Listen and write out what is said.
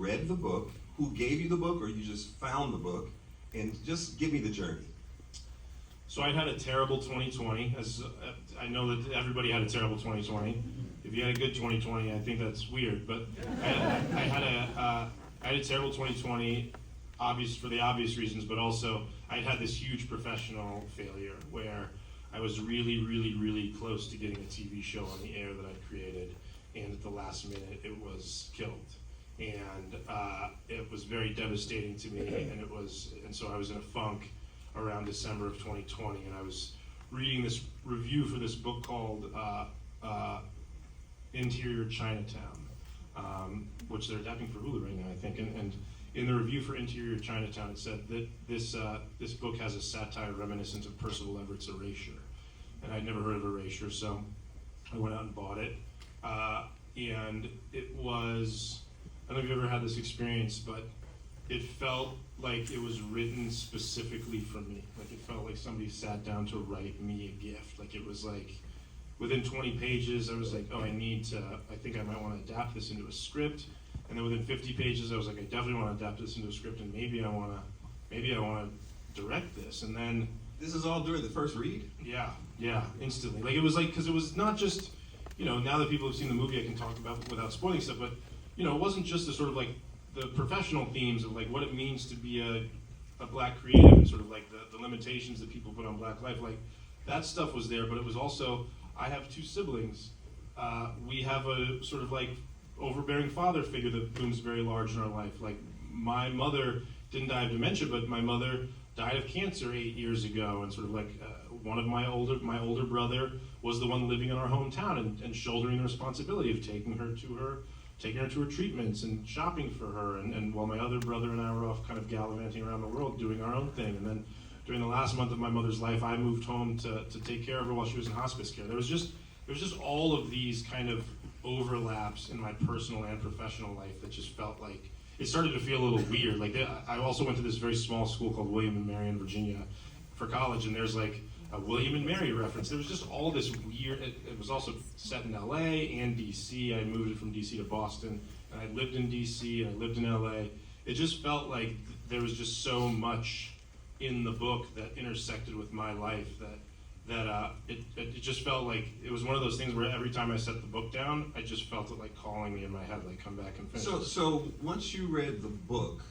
read the book, who gave you the book, or you just found the book, and just give me the journey. So I had a terrible 2020, as I know that everybody had a terrible 2020. If you had a good 2020, I think that's weird, but I had a terrible 2020, for the obvious reasons, but also I had this huge professional failure where I was really, really, really close to getting a TV show on the air that I'd created, and at the last minute it was killed. And it was very devastating to me, and so I was in a funk around December of 2020, and I was reading this review for this book called Interior Chinatown, which they're adapting for Hulu right now, I think. And in the review for Interior Chinatown, it said that this book has a satire reminiscent of Percival Everett's Erasure. And I'd never heard of Erasure, so I went out and bought it. And it was, I don't know if you've ever had this experience, but it felt like it was written specifically for me. Like it felt like somebody sat down to write me a gift. Like it was like, within 20 pages, I was like, oh, I think I might want to adapt this into a script. And then within 50 pages, I was like, I definitely want to adapt this into a script, and maybe I want to direct this. And then This is all during the first read? yeah, instantly. Like it was like, because it was not just, now that people have seen the movie, I can talk about it without spoiling stuff, but it wasn't just the sort of like the professional themes of like what it means to be a black creative and sort of like the limitations that people put on black life. Like that stuff was there, but it was also, I have two siblings. We have a sort of like overbearing father figure that looms very large in our life. Like my mother didn't die of dementia, but my mother died of cancer 8 years ago, and sort of like one of my older brother was the one living in our hometown and shouldering the responsibility of taking her to her treatments and shopping for her, and while my other brother and I were off kind of gallivanting around the world doing our own thing. And then during the last month of my mother's life, I moved home to take care of her while she was in hospice care. There was just all of these kind of overlaps in my personal and professional life that just felt like it started to feel a little weird. Like I also went to this very small school called William and Mary in Virginia for college, and there's like a William and Mary reference. There was just all this weird. It was also set in LA and DC. I moved it from DC to Boston, and I lived in DC and I lived in LA. It just felt like there was just so much in the book that intersected with my life that it just felt like it was one of those things where every time I set the book down, I just felt it like calling me in my head, like come back and finish. So once you read the book,